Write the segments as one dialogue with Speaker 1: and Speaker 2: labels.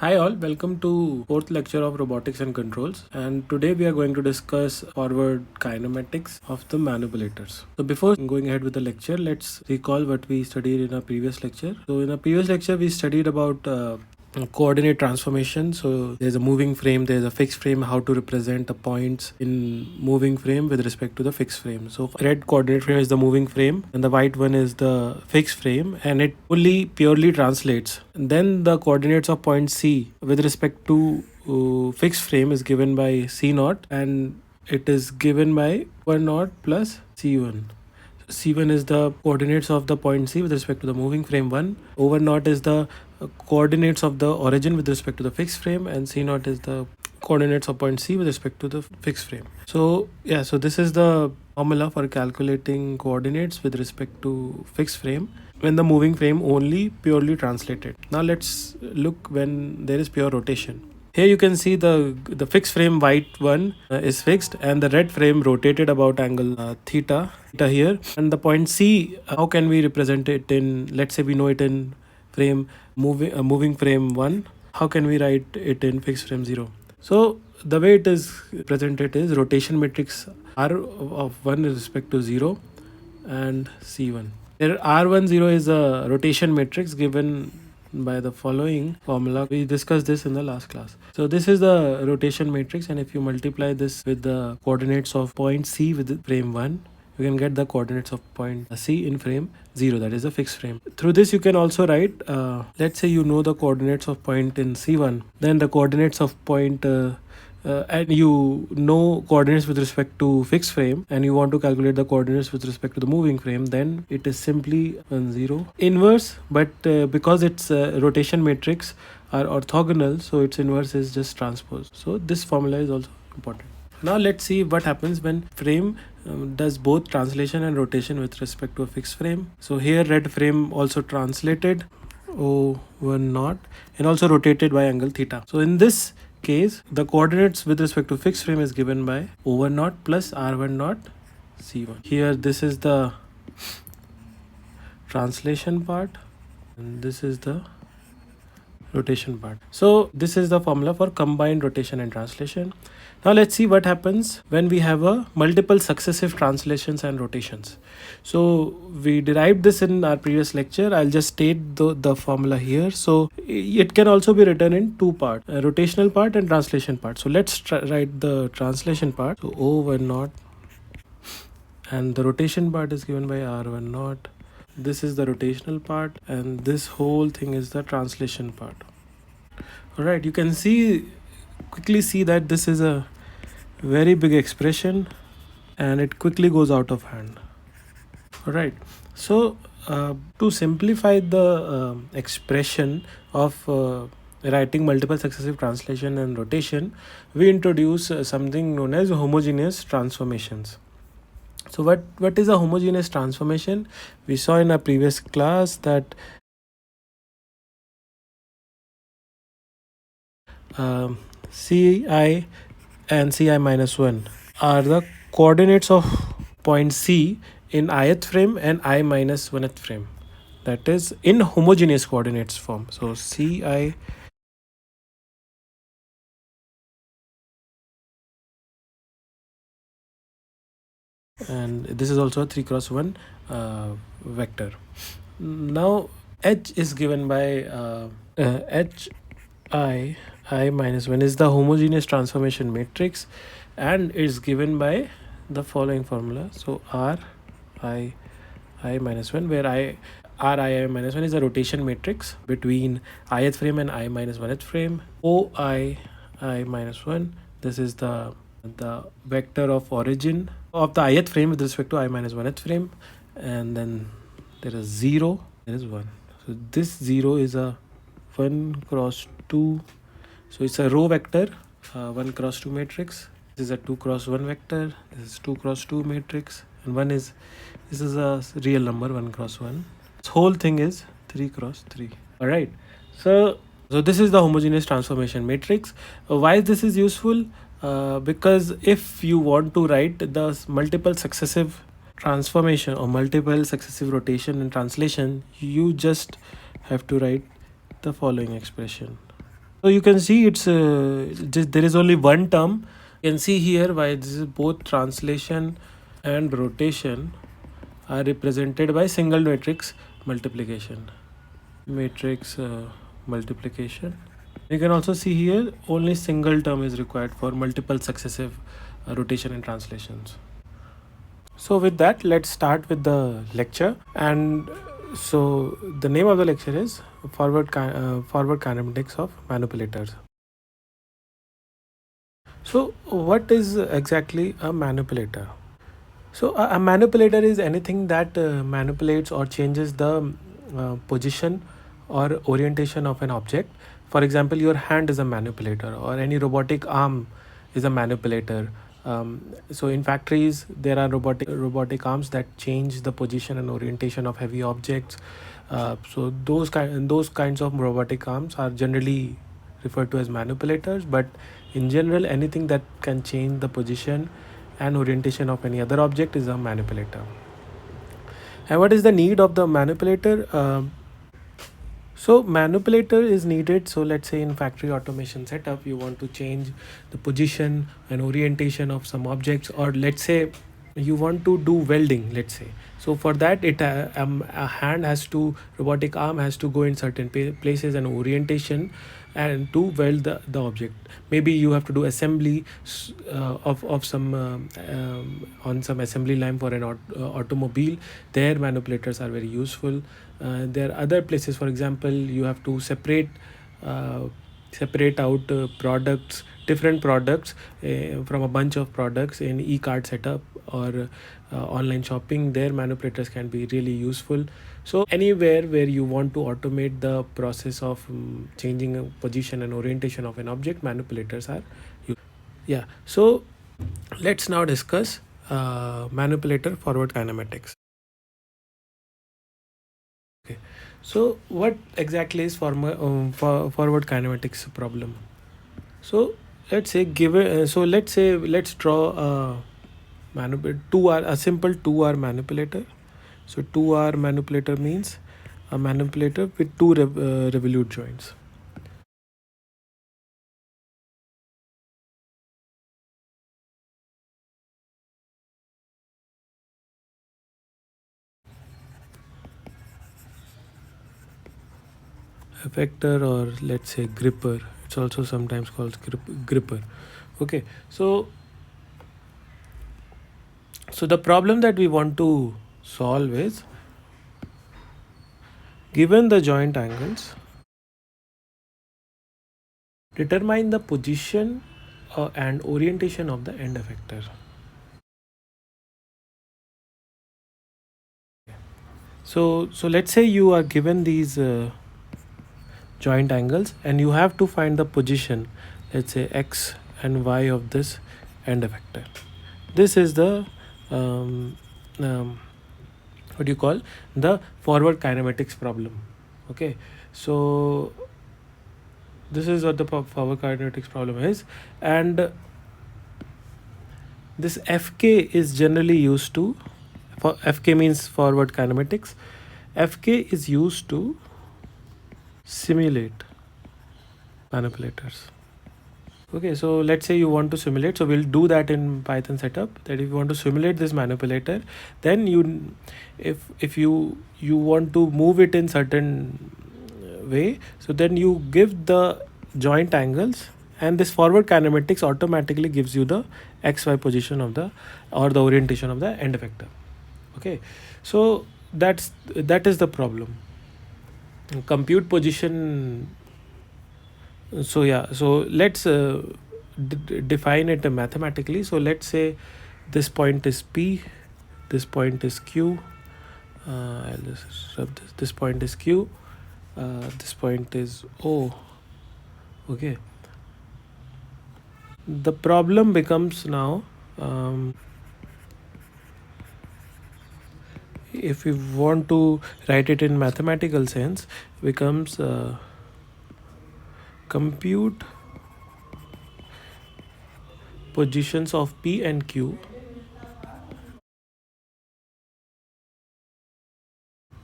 Speaker 1: Hi all, welcome to fourth lecture of Robotics and Controls, and today we are going to discuss forward kinematics of the manipulators. So before going ahead with the lecture, let's recall what we studied in our previous lecture. So in our previous lecture we studied about coordinate transformation. So there's a moving frame, there's a fixed frame, how to represent the points in moving frame with respect to the fixed frame. So red coordinate frame is the moving frame and the white one is the fixed frame, and it only purely translates. And then the coordinates of point C with respect to fixed frame is given by C naught, and it is given by 1 naught plus C1. C1 is the coordinates of the point C with respect to the moving frame 1. Over naught is the coordinates of the origin with respect to the fixed frame, and C naught is the coordinates of point C with respect to the fixed frame. So yeah, so this is the formula for calculating coordinates with respect to fixed frame when the moving frame only purely translated. Now let's look when there is pure rotation. Here you can see the fixed frame white one is fixed, and the red frame rotated about angle theta here. And the point C, how can we represent it in, let's say we know it in frame moving frame 1, how can we write it in fixed frame 0? So the way it is presented is rotation matrix R of 1 with respect to 0 and C1. Here R10 is a rotation matrix given by the following formula. We discussed this in the last class. So this is the rotation matrix, and if you multiply this with the coordinates of point C with frame 1, you can get the coordinates of point C in frame 0, that is a fixed frame. Through this you can also write, let's say you know the coordinates of point in C1, then the coordinates of point and you know coordinates with respect to fixed frame, and you want to calculate the coordinates with respect to the moving frame, then it is simply 0 inverse, but because its rotation matrix are orthogonal, so its inverse is just transpose. So this formula is also important. Now let's see what happens when frame does both translation and rotation with respect to a fixed frame. So here red frame also translated over naught and also rotated by angle theta. So in this case, the coordinates with respect to fixed frame is given by over naught plus R1 naught C1. Here this is the translation part and this is the rotation part. So this is the formula for combined rotation and translation. Now let's see what happens when we have a multiple successive translations and rotations. So we derived this in our previous lecture. I'll just state the formula here. So it can also be written in two parts, a rotational part and translation part. So let's write the translation part. So O1 naught, and the rotation part is given by R1 naught. This is the rotational part, and this whole thing is the translation part. All right, you can quickly see that this is a very big expression and it quickly goes out of hand. All right, so to simplify the expression of writing multiple successive translation and rotation, we introduce something known as homogeneous transformations. So what is a homogeneous transformation? We saw in our previous class that Ci and Ci minus 1 are the coordinates of point C in ith frame and I minus 1th frame, that is in homogeneous coordinates form. So Ci and this is also a 3 cross 1 vector. Now H is given by I minus 1 is the homogeneous transformation matrix, and it's given by the following formula. So I minus 1, where I minus 1 is a rotation matrix between ith frame and I minus 1th frame. I minus 1, this is the vector of origin of the ith frame with respect to I minus 1th frame, and then there is 0, there is 1. So this 0 is a 1 cross 2, so it's a row vector, 1 cross 2 matrix. This is a 2 cross 1 vector, this is 2 cross 2 matrix, and this is a real number 1 cross 1. This whole thing is 3 cross 3. All right, so this is the homogeneous transformation matrix. Why this is useful? Because if you want to write the multiple successive transformation or multiple successive rotation and translation, you just have to write the following expression. So you can see there is only one term. You can see here why this is both translation and rotation are represented by single matrix multiplication. Matrix multiplication. You can also see here only single term is required for multiple successive rotation and translations. So with that, let's start with the lecture. And so the name of the lecture is Forward Kinematics of Manipulators. So what is exactly a manipulator? So a manipulator is anything that manipulates or changes the position or orientation of an object. For example, your hand is a manipulator, or any robotic arm is a manipulator. So in factories, there are robotic arms that change the position and orientation of heavy objects. So those kinds of robotic arms are generally referred to as manipulators. But in general, anything that can change the position and orientation of any other object is a manipulator. And what is the need of the manipulator? So manipulator is needed. So let's say in factory automation setup, you want to change the position and orientation of some objects, or let's say you want to do welding, let's say. So for that, a hand has to robotic arm has to go in certain places and orientation and to weld the object. Maybe you have to do assembly of some on some assembly line for an automobile. There manipulators are very useful. There are other places, for example, you have to uh, separate out products, different products from a bunch of products in e-cart setup or online shopping. There manipulators can be really useful. So anywhere where you want to automate the process of changing a position and orientation of an object, manipulators are useful. Yeah, so let's now discuss manipulator forward kinematics. Okay, so what exactly is forward kinematics problem? So let's say let's draw a a simple 2R manipulator. So 2R manipulator means a manipulator with two revolute joints. Effector, or let's say gripper. It's also sometimes called gripper. Okay, so the problem that we want to solve is, given the joint angles, determine the position and orientation of the end effector. So let's say you are given these joint angles and you have to find the position, let's say x and y of this end effector. This is the what do you call, the forward kinematics problem. Okay, so this is what the forward kinematics problem is. And this fk is generally used to, for fk means forward kinematics, fk is used to simulate manipulators. Okay, so let's say you want to simulate. So we'll do that in Python setup. That if you want to simulate this manipulator, then if you want to move it in certain way, so then you give the joint angles, and this forward kinematics automatically gives you the xy position of the, or the orientation of the end effector. Okay, so that is the problem. Compute position. So yeah, so let's define it mathematically. So let's say this point is P, this point is Q. I'll just rub this point is Q, this point is O. Okay, the problem becomes now, if we want to write it in mathematical sense, becomes compute positions of P and Q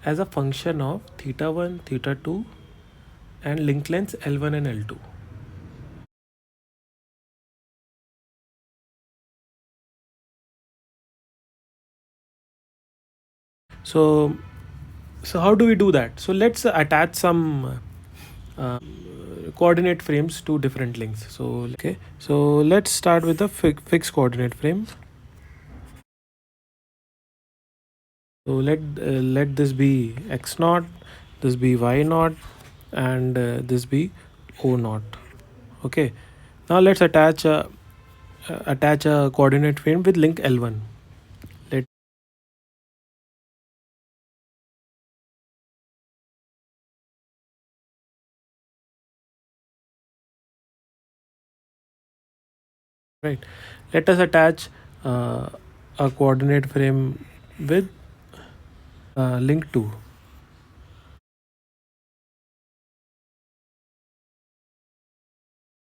Speaker 1: as a function of theta 1, theta 2, and link lengths L1 and L2. So how do we do that? So let's attach some coordinate frames to different links. So let's start with the fixed coordinate frame. So let this be x naught, this be y naught, and this be o naught. Okay. Now let's attach a coordinate frame with link L1. Let right. Let us attach a coordinate frame with link 2.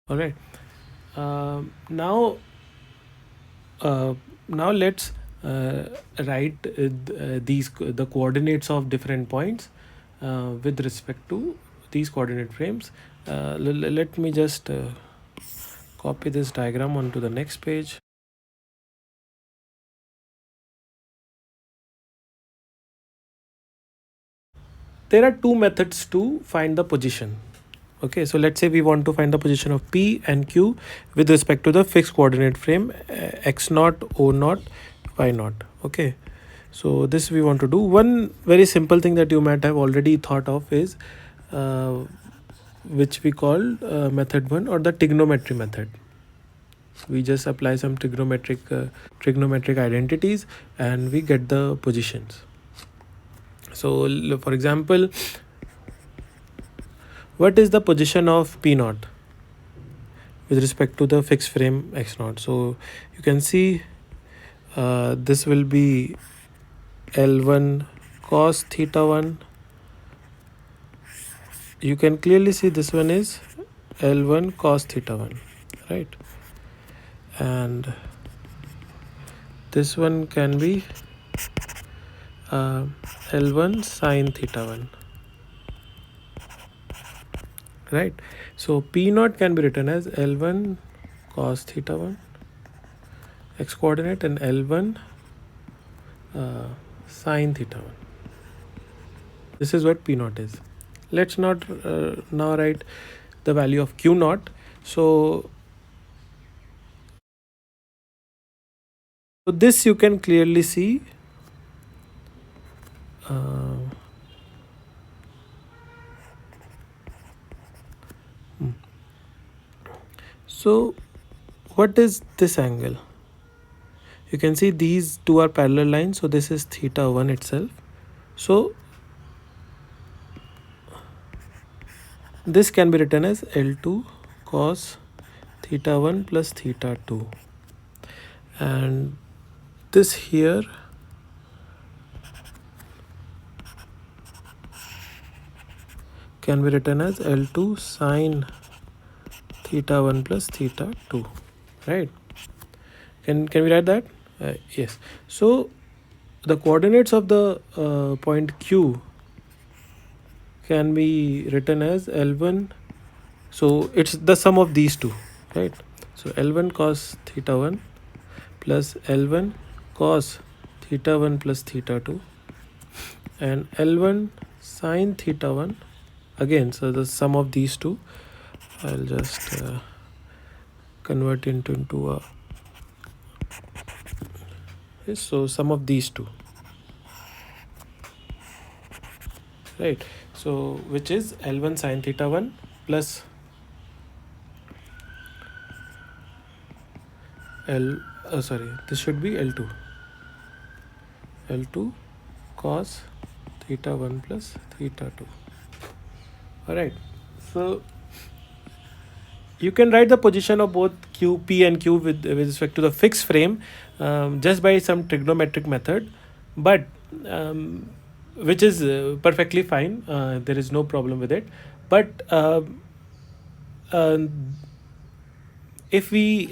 Speaker 1: All right. Now uh, now let's write the coordinates of different points with respect to these coordinate frames. Let me just copy this diagram onto the next page. There are two methods to find the position. Okay, so let's say we want to find the position of P and Q with respect to the fixed coordinate frame x naught, o naught, y naught. Okay, so this we want to do. One very simple thing that you might have already thought of is which we call method 1, or the trigonometry method. We just apply some trigonometric identities and we get the positions. So for example, what is the position of P naught with respect to the fixed frame x naught? So you can see this will be L1 cos theta 1. You can clearly see this one is L1 cos theta 1, right? And this one can be L1 sin theta 1, right? So P naught can be written as L1 cos theta 1 x coordinate and L1 sin theta 1. This is what P naught is. Let's not now write the value of Q naught. So this you can clearly see so what is this angle? You can see these two are parallel lines, so this is theta 1 itself. So this can be written as L2 cos theta 1 plus theta 2, and this here can be written as L2 sin theta 1 plus theta 2, right? Can we write that? Yes. So the coordinates of the point Q can be written as L1. So it's the sum of these two, right? So L1 cos theta 1 plus L1 cos theta 1 plus theta 2 and L1 sin theta 1 again. So the sum of these two, I'll just convert into a yes, so sum of these two, right? So which is L1 sin theta 1 plus this should be L2 cos theta 1 plus theta 2. All right, so you can write the position of both Q, P and Q with respect to the fixed frame just by some trigonometric method, but which is perfectly fine. There is no problem with it. But if we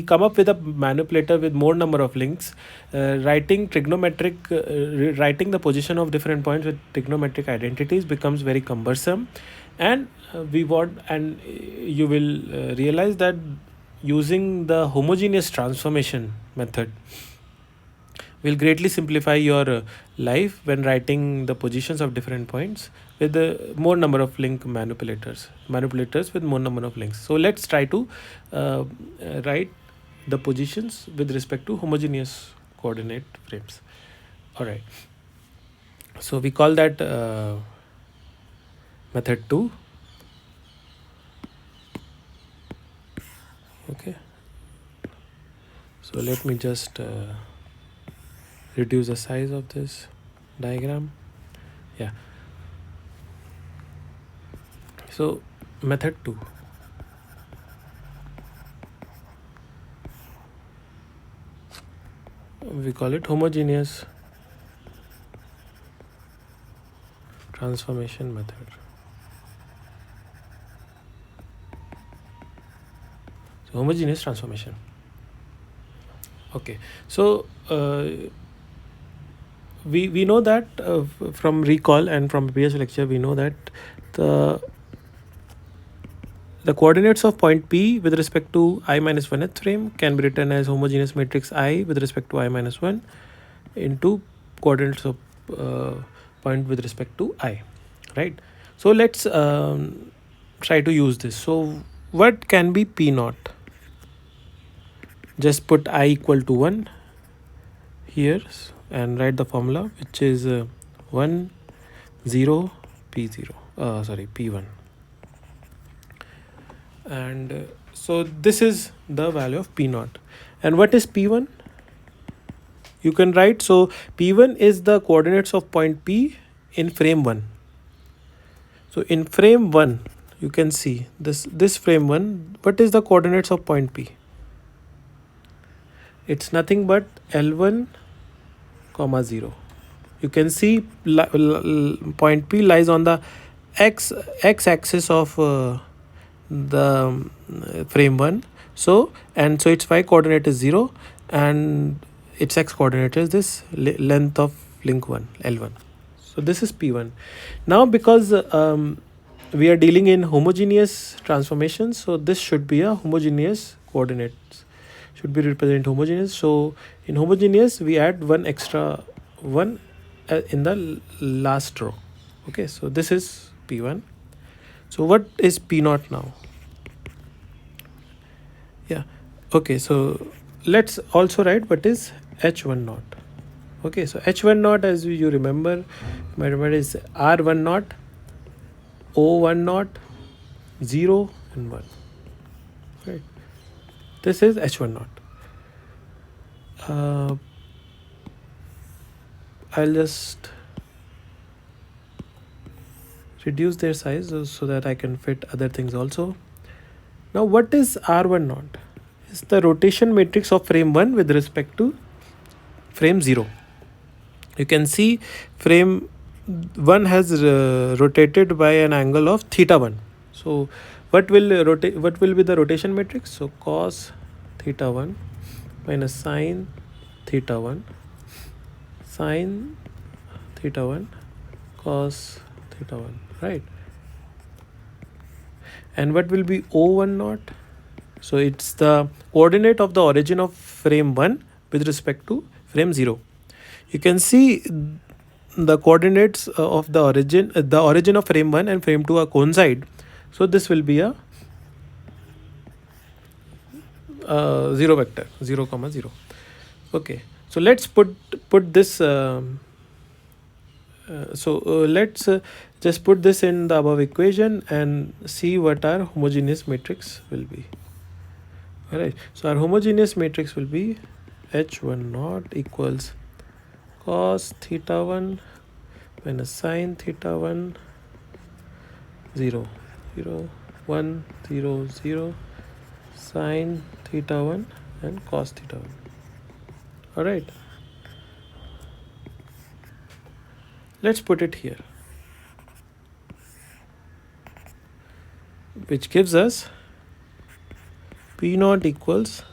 Speaker 1: come up with a manipulator with more number of links, writing the position of different points with trigonometric identities becomes very cumbersome, and you will realize that using the homogeneous transformation method, will greatly simplify your life when writing the positions of different points with the more number of link manipulators with more number of links. So let's try to write the positions with respect to homogeneous coordinate frames. All right, so we call that method 2. Okay, so let me just reduce the size of this diagram. Yeah, so method 2, we call it homogeneous transformation method. So homogeneous transformation. Okay, so we know that from recall and from previous lecture we know that the the coordinates of point P with respect to I minus 1th frame can be written as homogeneous matrix I with respect to I minus 1 into coordinates of point with respect to I, right? So let's try to use this. So what can be P naught? Just put I equal to 1 here and write the formula, which is 1 0 P0 sorry P1, and so this is the value of P naught. And what is P1? You can write, so P1 is the coordinates of point P in frame 1. So in frame 1 you can see this frame 1, what is the coordinates of point P? It's nothing but L1 comma 0. You can see point P lies on the x axis of the frame 1. So its y coordinate is 0 and its x coordinate is this length of link 1, L1. So this is P1. Now because we are dealing in homogeneous transformations, so this should be a homogeneous coordinates, should be represent homogeneous. So in homogeneous we add one extra one in the last row. Okay, so this is P1. So what is P naught now? Yeah, okay, so let's also write what is H1 naught. Okay, so H1 naught, as you remember, my remember is R1 naught, O1 naught, 0 and 1. Right, this is H1 naught. I'll just reduce their size so that I can fit other things also. Now what is R1 naught? It's the rotation matrix of frame 1 with respect to frame 0. You can see frame 1 has rotated by an angle of theta 1. So what will rotate? What will be the rotation matrix? So cos theta 1 minus sine theta 1, sine theta 1, cos theta 1, right? And what will be O1 naught? So it's the coordinate of the origin of frame 1 with respect to frame 0. You can see the coordinates of the origin of frame 1 and frame 2 are coincide. So this will be a 0 vector, 0 comma 0. Okay, so let's put this let's just put this in the above equation and see what our homogeneous matrix will be. Alright, so our homogeneous matrix will be H1 naught equals cos theta 1 minus sine theta 1, 0 0 1 0 0, sine theta 1 and cos theta 1. Alright, let's put it here, which gives us P naught equals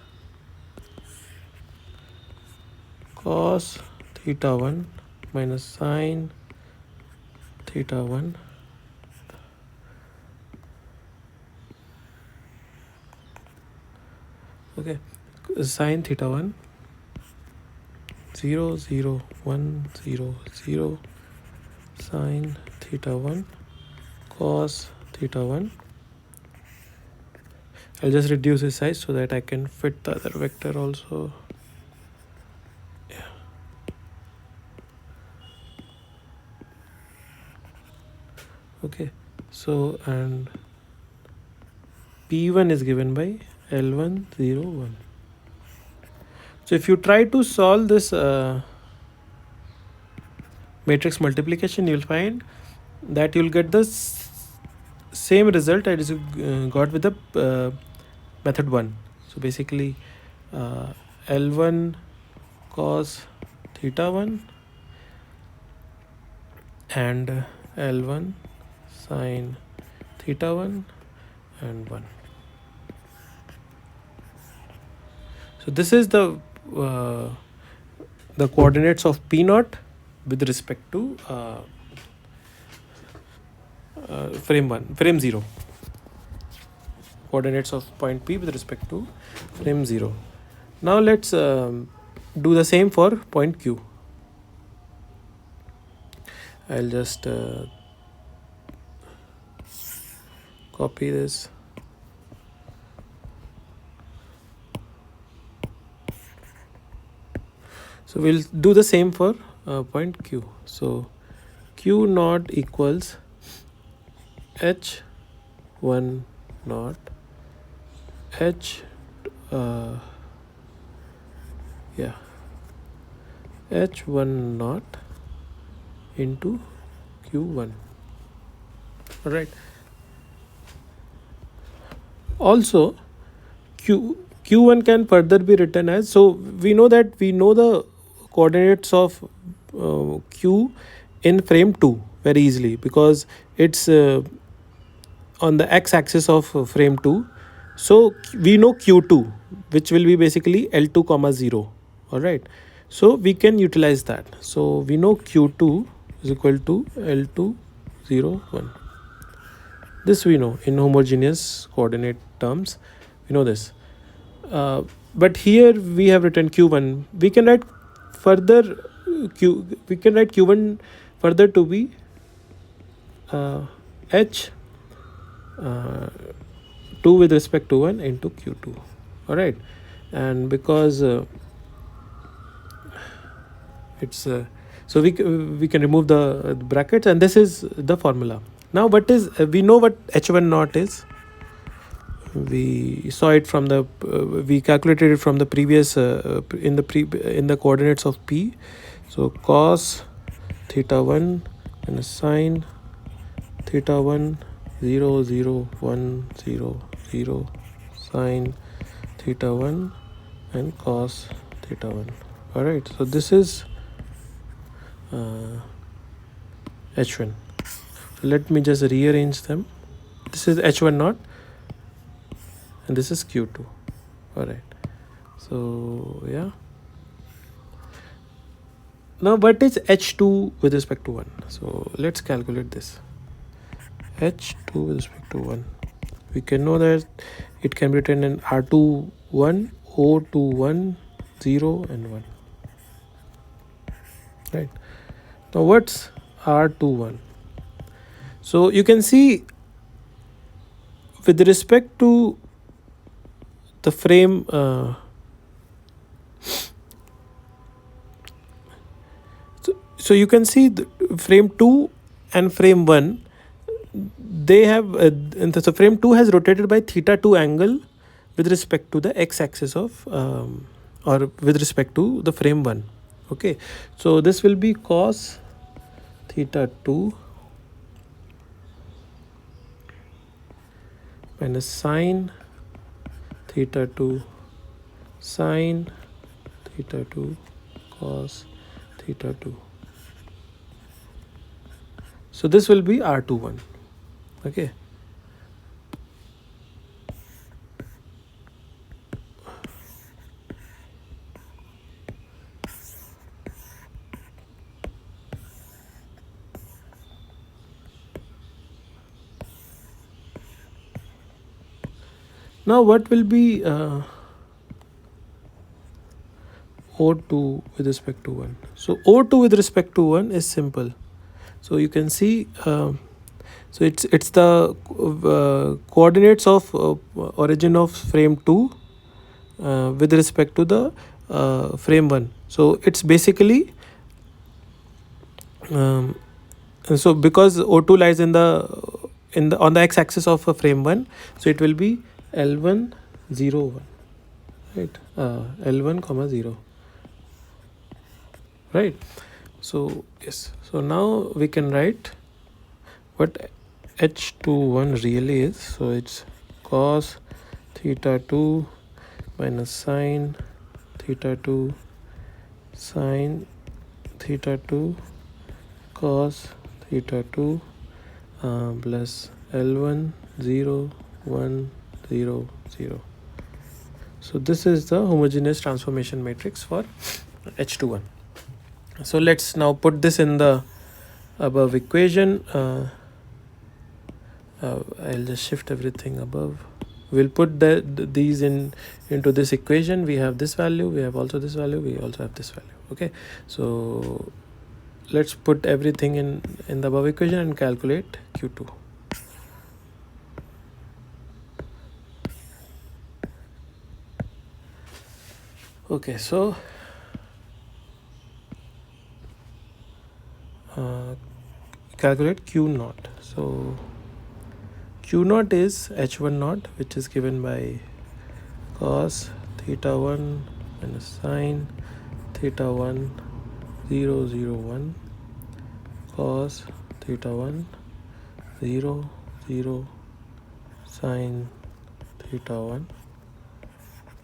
Speaker 1: cos theta 1 minus sine theta 1 okay, sine theta 1 0 0 1 0 0 sine theta 1 cos theta 1. I'll just reduce his size so that I can fit the other vector also. Yeah. Okay, so and P1 is given by L1 0 1. So if you try to solve this matrix multiplication, you'll find that you'll get the same result as you got with the method 1. So basically L1 cos theta 1 and L1 sine theta 1 and 1. So this is the coordinates of P naught with respect to frame 0. Coordinates of point P with respect to frame 0. Now let's do the same for point Q. I'll just copy this. So we'll do the same for point Q. So Q naught equals H1 naught H1 naught into Q1. All right. Also Q1 can further be written as, so we know the coordinates of Q in frame 2 very easily because it's on the x-axis of frame 2. So we know Q2, which will be basically L2 comma 0. All right, so we can utilize that. So we know Q2 is equal to L2 0 1. This we know in homogeneous coordinate terms, we know this. But here we have written Q1. We can write further Q1 further to be H 2 with respect to 1 into Q2. All right, and because it's so we can remove the brackets, and this is the formula. Now what is we know what H1 naught is. We saw it from the we calculated it from the previous in the coordinates of P. So cos theta 1 and sine theta 1 0 0 1 0 0 sine theta 1 and cos theta 1. All right, so this is H1. So let me just rearrange them. This is H1 naught and this is Q2. All right, so yeah. Now what is H2 with respect to 1? So let's calculate this. H2 with respect to 1. We can know that it can be written in R2 1, O2 1, 0 and 1. Right. Now what's R2 1? So you can see with respect to the frame so you can see the frame 2 and frame 1, they have so frame 2 has rotated by theta 2 angle with respect to the x-axis of or with respect to the frame 1. Okay, so this will be cos theta 2 minus sine theta 2 sine theta 2 cos theta 2. So this will be R21. Okay. Now what will be O2 with respect to 1. So O2 with respect to 1 is simple. So you can see, so it's the coordinates of origin of frame 2 with respect to the frame 1. So it's basically, um, so because O2 lies in the on the x-axis of a frame 1, so it will be L1 0 1, right? L1 comma 0, right? So yes, so now we can write what H21 really is. So it's cos theta 2 minus sine theta 2 sine theta 2 cos theta 2 plus L1 0 1 0 0. So this is the homogeneous transformation matrix for H21. So let's now put this in the above equation. I'll just shift everything above. We'll put these into this equation. We have this value, we have also this value, we also have this value. Okay, so let's put everything in the above equation and calculate Q2. Okay, so calculate Q naught. So Q naught is H1 naught, which is given by cos theta 1 minus sine theta 1 0 0 1 cos theta 1 0 0 sine theta 1.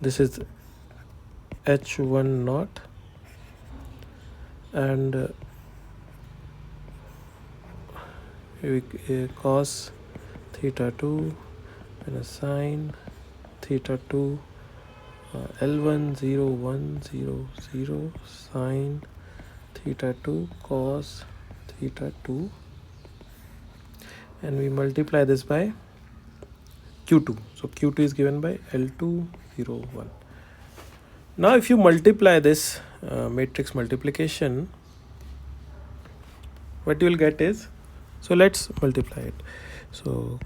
Speaker 1: This is H1 naught, and cos theta 2 minus sine theta 2 L1 0 1 0 0 sine theta 2 cos theta 2, and we multiply this by Q2. So Q2 is given by L2 0 1. Now if you multiply this matrix multiplication, what you will get is, so let's multiply it. So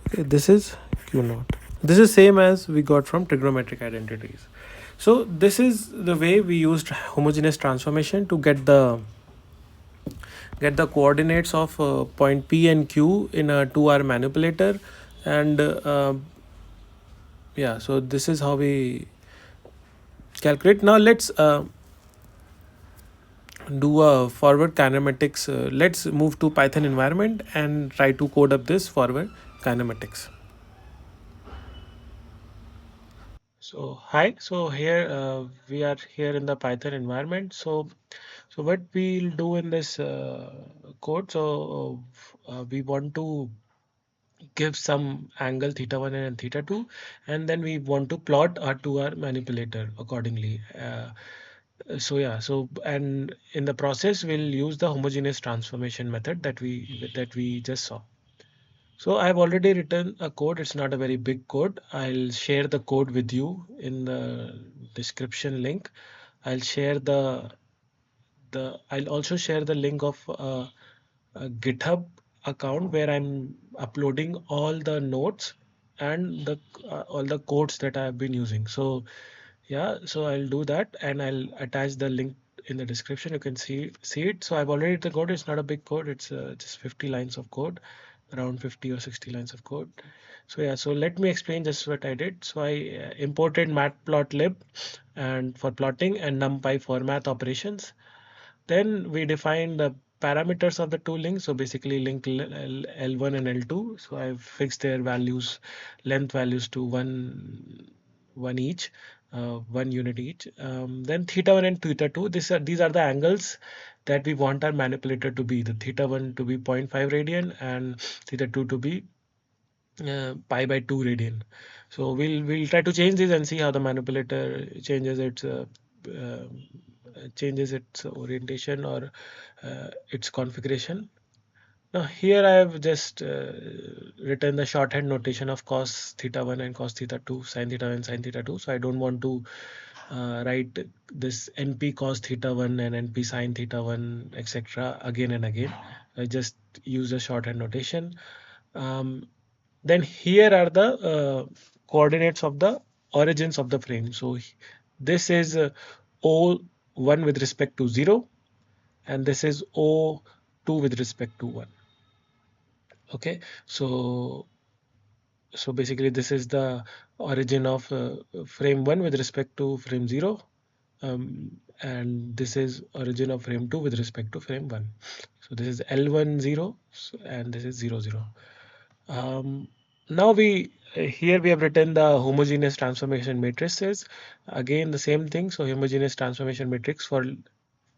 Speaker 1: okay, this is Q naught. This is same as we got from trigonometric identities. So this is the way we used homogeneous transformation to get the coordinates of point P and Q in a 2R manipulator, and yeah, so this is how we calculate. Now let's do a forward kinematics. Let's move to Python environment and try to code up this forward kinematics. So hi, so here we are here in the Python environment. So what we'll do in this code, so we want to give some angle theta 1 and theta 2, and then we want to plot our 2R manipulator accordingly. So yeah, so and in the process we'll use the homogeneous transformation method that we just saw. So I've already written a code. It's not a very big code. I'll share the code with you in the description link. I'll share the I'll also share the link of a GitHub account where I'm uploading all the notes and the all the codes that I've been using. So Yeah, so I'll do that and I'll attach the link in the description. You can see it. So I've already written the code. It's not a big code. It's just 50 lines of code, around 50 or 60 lines of code. So yeah, so let me explain just what I did. So I imported matplotlib and for plotting and numpy for math operations. Then we define the parameters of the two links. So basically link L1 and L2. So I've fixed their values, length values to one each, 1 unit each. Then theta 1 and theta 2. These are the angles that we want our manipulator to be. The theta 1 to be 0.5 radian and theta 2 to be pi by 2 radian. So we'll try to change this and see how the manipulator uh, changes its orientation or its configuration. Now here I have just written the shorthand notation of cos theta 1 and cos theta 2, sin theta 1 and sin theta 2. So I don't want to write this np cos theta 1 and np sin theta 1 etc. again and again. I just use a shorthand notation. Um, then here are the coordinates of the origins of the frame. So this is O1 with respect to 0 and this is O2 with respect to 1. Okay, so basically this is the origin of frame 1 with respect to frame 0, and this is origin of frame 2 with respect to frame 1. So this is L1 0 and this is 0 0. Now here we have written the homogeneous transformation matrices. Again the same thing. So homogeneous transformation matrix for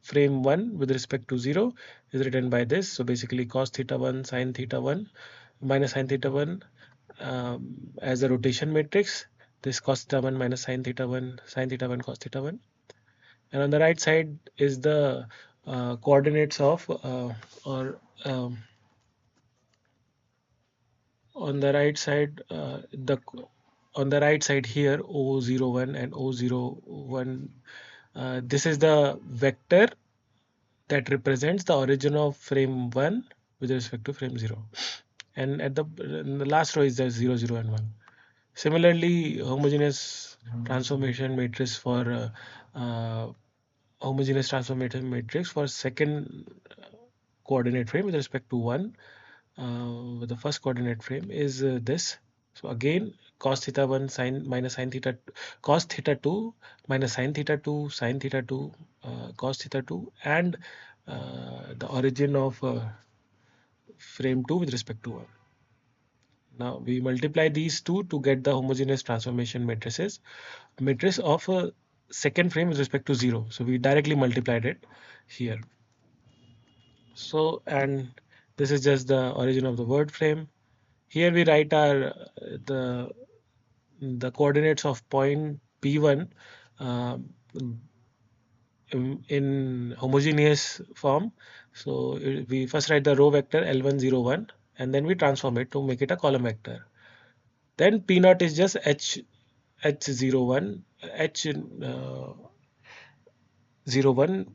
Speaker 1: frame 1 with respect to 0 is written by this. So basically cos theta 1 sin theta 1 minus sin theta 1 as a rotation matrix. This cos theta 1 minus sin theta 1 sin theta 1 cos theta 1. And on the right side is the coordinates of or on the right side the on the right side here O01 and O01, this is the vector that represents the origin of frame 1 with respect to frame 0, and in the last row is the 0 0 and 1. Similarly, homogeneous transformation matrix for homogeneous transformation matrix for second coordinate frame with respect to 1, with the first coordinate frame is this. So again cos theta 1 sin minus sin theta, cos theta 2 minus sin theta 2 sin theta 2 cos theta 2, and the origin of frame 2 with respect to 1. Now we multiply these two to get the homogeneous transformation matrices matrix of a second frame with respect to 0. So we directly multiplied it here. So and this is just the origin of the word frame. Here we write our the coordinates of point P1 uh, in homogeneous form. So we first write the row vector L101 and then we transform it to make it a column vector. Then P naught is just H01 H01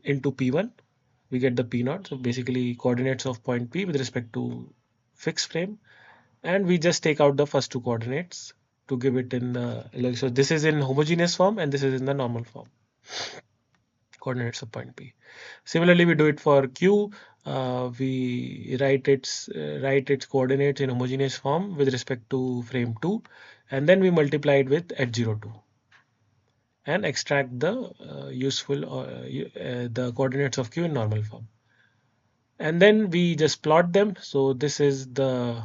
Speaker 1: into P1. We get the P naught. So basically coordinates of point P with respect to fixed frame, and we just take out the first two coordinates to give it in so this is in homogeneous form and this is in the normal form, coordinates of point P. Similarly, we do it for Q. We write its coordinates in homogeneous form with respect to frame 2, and then we multiply it with H02 and extract the the coordinates of Q in normal form. And then we just plot them. So this is the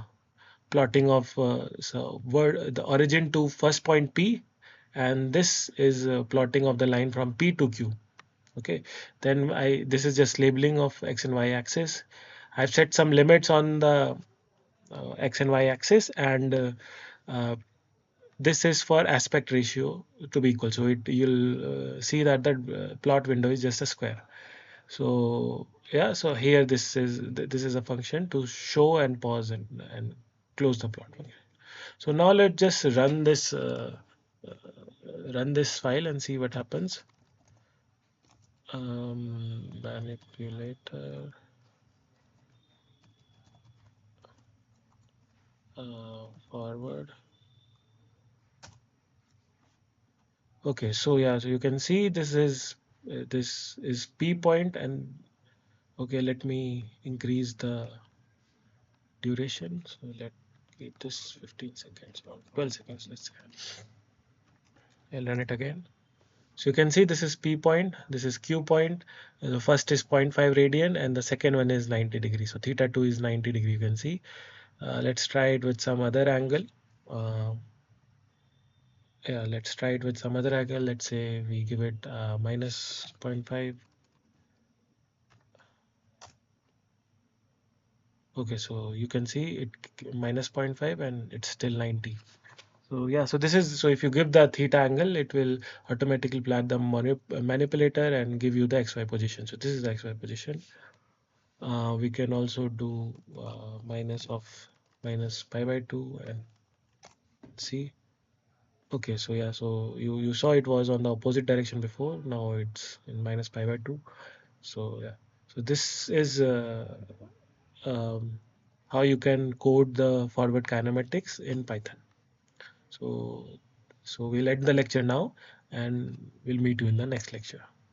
Speaker 1: plotting of the origin to first point P, and this is plotting of the line from P to Q. Okay, then this is just labeling of x and y axis. I've set some limits on the x and y axis, and uh, this is for aspect ratio to be equal. So you'll see that the plot window is just a square. So yeah, so here this is a function to show and pause and close the plot function. So now let's just run this file and see what happens. Manipulator forward. Okay, so yeah, so you can see this is P point, and okay, let me increase the duration. So let keep this 15 seconds or 12 seconds, let's say. I'll run it again. So you can see this is P point, this is Q point. The first is 0.5 radian and the second one is 90 degrees. So theta 2 is 90 degree, you can see. Let's try it with some other angle. Uh, yeah, let's try it with some other angle. Let's say we give it minus 0.5. Okay, so you can see it minus 0.5 and it's still 90. So yeah, so this is, so if you give the theta angle, it will automatically plot the manipulator and give you the XY position. So this is the XY position. We can also do minus of minus pi by 2 and see. Okay, so yeah, so you saw it was on the opposite direction before. Now it's in minus pi by 2. So yeah, so this is um, how you can code the forward kinematics in Python. So we'll end the lecture now and we'll meet you in the next lecture.